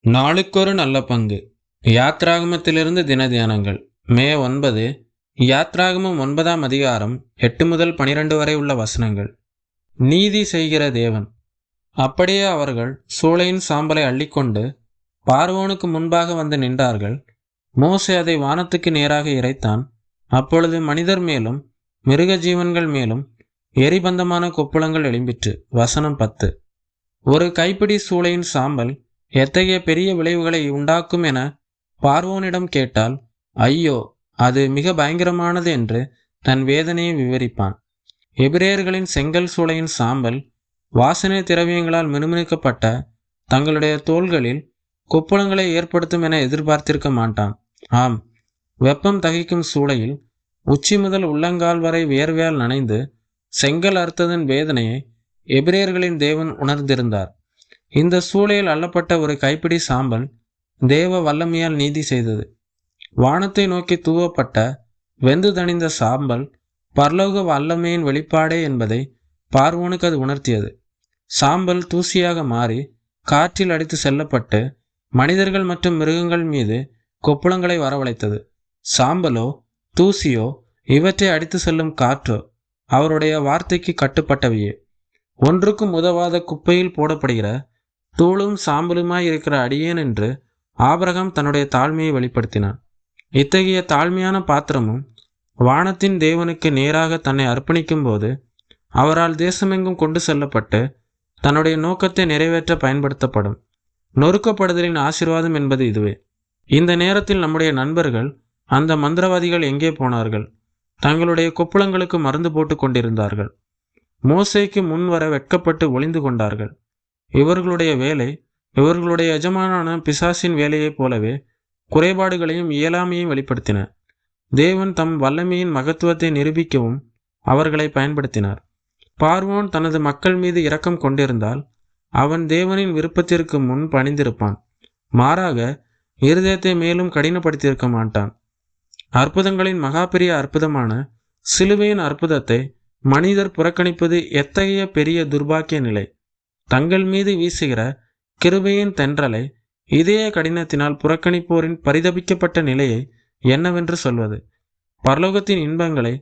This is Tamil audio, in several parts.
நாளுக்கொரு நல்ல பங்கு. யாத்ராகமத்திலிருந்து தின தியானங்கள். மே 9. யாத்ராகமம் 9ஆம் அதிகாரம் 8 முதல் 12 வரை உள்ள வசனங்கள். நீதி செய்கிற தேவன். அப்படியே அவர்கள் சூளையின் சாம்பலை அள்ளிக்கொண்டு பார்வோனுக்கு முன்பாக வந்து நின்றார்கள். மோசே அதை வானத்துக்கு நேராக இறைத்தான். அப்பொழுது மனிதர் மேலும் மிருக ஜீவன்கள் மேலும் எரிபந்தமான கொப்புளங்கள் எழும்பிற்று. வசனம் 10. ஒரு கைப்பிடி சூளையின் சாம்பல் எத்தகைய பெரிய விளைவுகளை உண்டாக்கும் என பார்வோனிடம் கேட்டால், ஐயோ, அது மிக பயங்கரமானது என்று தன் வேதனையை விவரிப்பான். எபிரேயர்களின் செங்கல் சூளையின் சாம்பல் வாசனை திரவியங்களால் மினுமினுக்கப்பட்ட தங்களுடைய தோள்களில் கொப்புளங்களை ஏற்படுத்தும் என எதிர்பார்த்திருக்க மாட்டான். ஆம், வெப்பம் தகிக்கும் சூளையில் உச்சி முதல் உள்ளங்கால் வரை வியர்வையால் நனைந்து செங்கல் அறுத்ததன் வேதனையை எபிரேயர்களின் தேவன் உணர்ந்திருந்தார். இந்த சூளையில் அள்ளப்பட்ட ஒரு கைப்பிடி சாம்பல் தேவ வல்லமையால் நீதி செய்தது. வானத்தை நோக்கி தூவப்பட்ட வெந்து தணிந்த சாம்பல் பரலோக வல்லமையின் வெளிப்பாடே என்பதை பார்வோனுக்கு அது உணர்த்தியது. சாம்பல் தூசியாக மாறி காற்றில் அடித்து செல்லப்பட்டு மனிதர்கள் மற்றும் மிருகங்கள் மீது கொப்புளங்களை வரவழைத்தது. சாம்பலோ தூசியோ இவற்றை அடித்து செல்லும் காற்றோ அவருடைய வார்த்தைக்கு கட்டுப்பட்டவையே. ஒன்றுக்கும் உதவாத குப்பையில் போடப்படுகிற தூளும் சாம்பலுமாய் இருக்கிற அடியேன் என்று ஆபிரகாம் தன்னுடைய தாழ்மையை வெளிப்படுத்தினான். இத்தகைய தாழ்மையான பாத்திரமும் வானத்தின் தேவனுக்கு நேராக தன்னை அர்ப்பணிக்கும் போது அவரால் தேசமெங்கும் கொண்டு செல்லப்பட்டு தன்னுடைய நோக்கத்தை நிறைவேற்ற பயன்படுத்தப்படும். நொறுக்கப்படுதலின் ஆசீர்வாதம் என்பது இதுவே. இந்த நேரத்தில் நம்முடைய நண்பர்கள் அந்த மந்திரவாதிகள் எங்கே போனார்கள்? தங்களுடைய கொப்புளங்களுக்கு மருந்து போட்டு கொண்டிருந்தார்கள். மோசேக்கு முன்வர வெட்கப்பட்டு ஒளிந்து கொண்டார்கள். இவர்களுடைய வேலை இவர்களுடைய எஜமானான பிசாசின் வேலையைப் போலவே குறைபாடுகளையும் இயலாமையையும் வெளிப்படுத்தின. தேவன் தம் வல்லமையின் மகத்துவத்தை நிரூபிக்கவும் அவர்களை பயன்படுத்தினார். பார்வோன் தனது மக்கள் மீது இரக்கம் கொண்டிருந்தால் அவன் தேவனின் விருப்பத்திற்கு முன் பணிந்திருப்பான். மாறாக இருதயத்தை மேலும் கடினப்படுத்தியிருக்க மாட்டான். அற்புதங்களின் மகாபெரிய அற்புதமான சிலுவையின் அற்புதத்தை மனிதர் புறக்கணிப்பது எத்தகைய பெரிய துர்பாக்கிய நிலை! தங்கள் மீது வீசுகிற கிருபையின் தென்றலை இதய கடினத்தினால் புறக்கணிப்போரின் பரிதபிக்கப்பட்ட நிலையை என்னவென்று சொல்வது? பரலோகத்தின் இன்பங்களை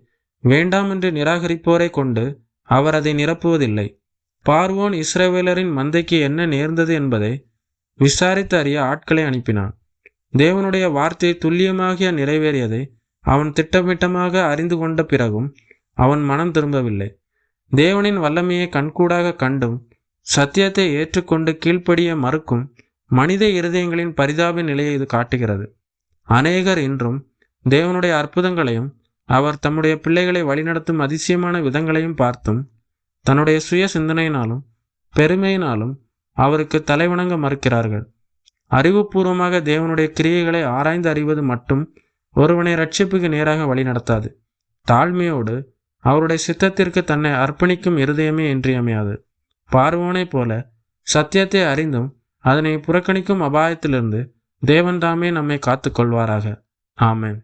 வேண்டாம் என்று நிராகரிப்போரை கொண்டு அவர் அதை நிரப்புவதில்லை. பார்வோன் இஸ்ரவேலரின் மந்தைக்கு என்ன நேர்ந்தது என்பதை விசாரித்து அறிய ஆட்களை அனுப்பினான். தேவனுடைய வார்த்தை துல்லியமாக நிறைவேறியதை அவன் திட்டமிட்டமாக அறிந்து கொண்ட பிறகும் அவன் மனம் திரும்பவில்லை. தேவனின் வல்லமையை கண்கூடாக கண்டும் சத்தியத்தை ஏற்றுக்கொண்டு கீழ்ப்படிய மறுக்கும் மனித இருதயங்களின் பரிதாப நிலையை இது காட்டுகிறது. அநேகர் இன்றும் தேவனுடைய அற்புதங்களையும் அவர் தம்முடைய பிள்ளைகளை வழிநடத்தும் அதிசயமான விதங்களையும் பார்த்தும் தன்னுடைய சுய சிந்தனையினாலும் பெருமையினாலும் அவருக்கு தலைவணங்க மறுக்கிறார்கள். அறிவுபூர்வமாக தேவனுடைய கிரியைகளை ஆராய்ந்து அறிவது மட்டும் ஒருவனை இரட்சிப்புக்கு நேராக வழிநடத்தாது. தாழ்மையோடு அவருடைய சித்தத்திற்கு தன்னை அர்ப்பணிக்கும் இருதயமே இன்றியமையாது. பார்வோனைப் போல சத்தியத்தை அறிந்தும் அதனை புறக்கணிக்கும் அபாயத்திலிருந்து தேவன் தாமே நம்மை காத்து கொள்வாராக. ஆமென்.